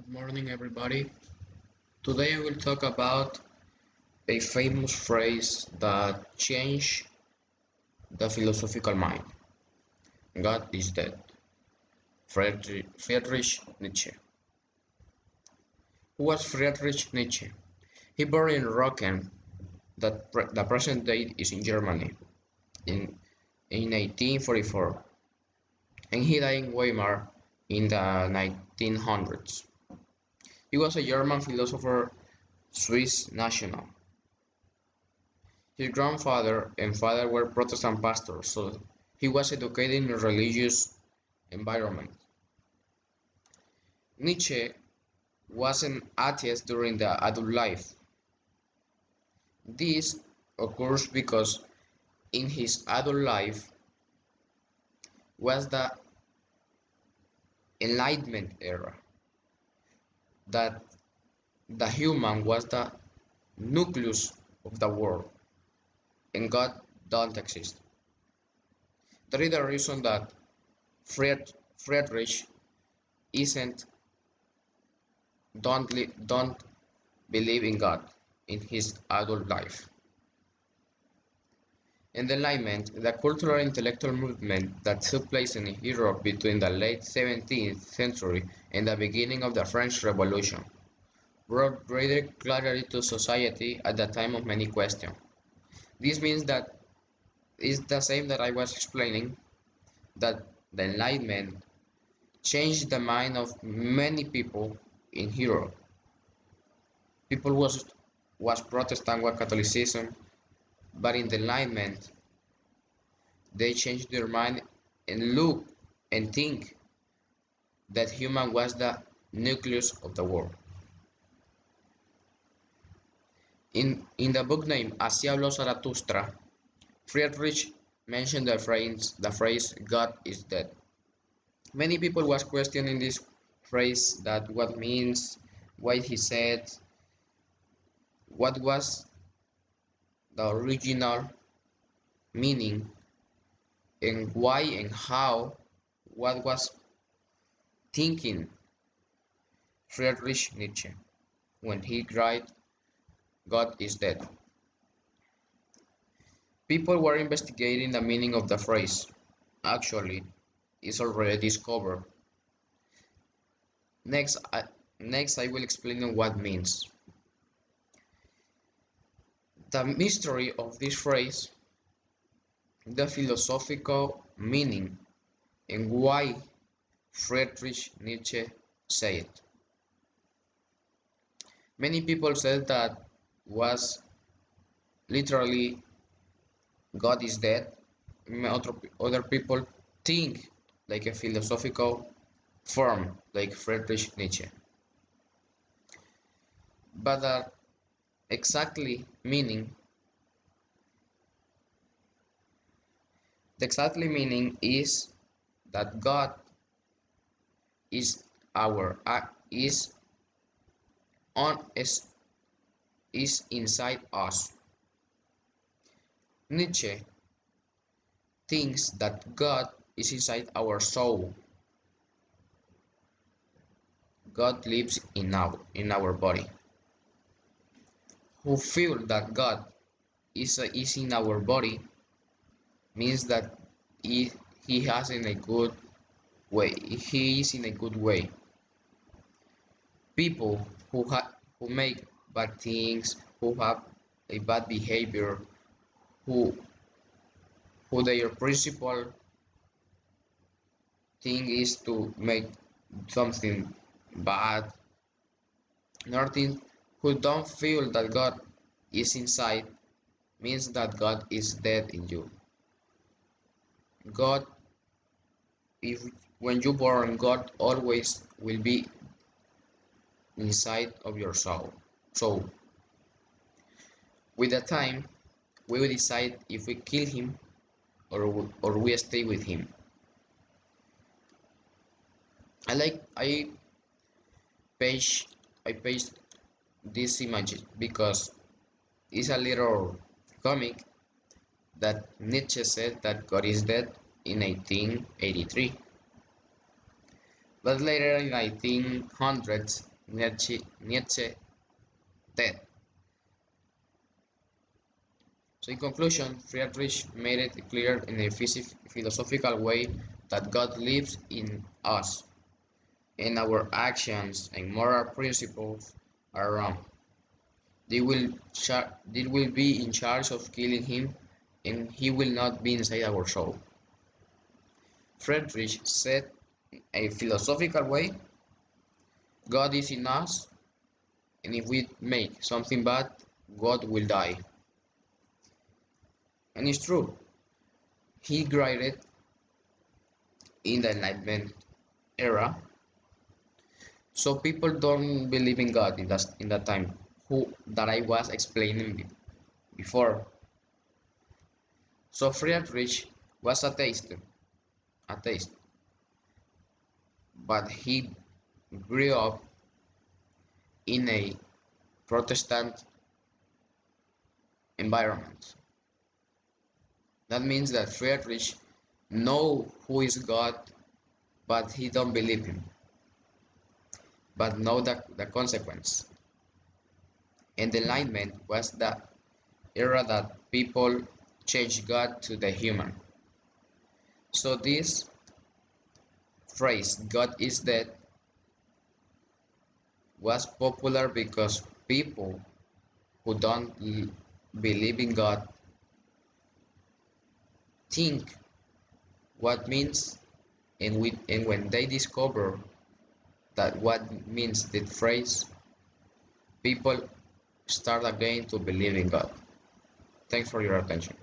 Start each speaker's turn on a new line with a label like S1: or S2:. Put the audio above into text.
S1: Good morning, everybody. Today I will talk about a famous phrase that changed the philosophical mind. God is dead. Friedrich Nietzsche. Who was Friedrich Nietzsche? He born in Rocken, the present day is in Germany, in 1844, and he died in Weimar in the 1900s. He was a German philosopher, Swiss national. His grandfather and father were Protestant pastors, so he was educated in a religious environment. Nietzsche was an atheist during the adult life. This occurs because in his adult life was the Enlightenment era, that the human was the nucleus of the world and God don't exist. That is the reason that Friedrich isn't don't believe in God in his adult life. In the Enlightenment, the cultural intellectual movement that took place in Europe between the late 17th century and the beginning of the French Revolution brought greater clarity to society at the time of many questions. This means that it's the same that I was explaining, that the Enlightenment changed the mind of many people in Europe. People was Protestant, was Catholicism, but in the Enlightenment they changed their mind and look and think that human was the nucleus of the world. In the book named Así habló Zaratustra, Friedrich mentioned the phrase God is dead. Many people was questioning this phrase, that what means, why he said, what was the original meaning, and why and how, what was thinking Friedrich Nietzsche when he cried, God is dead. People were investigating the meaning of the phrase. Actually, it's already discovered. Next, I will explain what it means. The mystery of this phrase, the philosophical meaning, and why Friedrich Nietzsche said it. Many people said that was literally God is dead. Other people think like a philosophical form like Friedrich Nietzsche. But exactly the exactly meaning is that God is our on is inside us. Nietzsche thinks that God is inside our soul. God lives in our body. Who feel that God is in our body means that he, he has in a good way. He is in a good way. People who make bad things, who have a bad behavior, who who their principal thing is to make something bad, nothing, who don't feel that God is inside means that God is dead in you. God, if when you born, God always will be inside of your soul. So with the time, we will decide if we kill him or we stay with him. I page I paste this image because it's a little comic that Nietzsche said that God is dead in 1883. But later in 1900s, Nietzsche dead. So in conclusion, Friedrich made it clear in a philosophical way that God lives in us, and our actions and moral principles are wrong. They will be in charge of killing him, and he will not be inside our soul. Friedrich said in a philosophical way, God is in us, and if we make something bad, God will die. And it's true. He graded in the Enlightenment era, so people don't believe in God in that time. Who that I was explaining before. So Friedrich was atheist, but he grew up in a Protestant environment. That means that Friedrich know who is God, but he don't believe him, but know the consequence. And the Enlightenment was the era that people changed God to the human. So this phrase, God is dead, was popular because people who don't believe in God think what means, and when they discover that what means the phrase, people start again to believe in God. Thanks for your attention.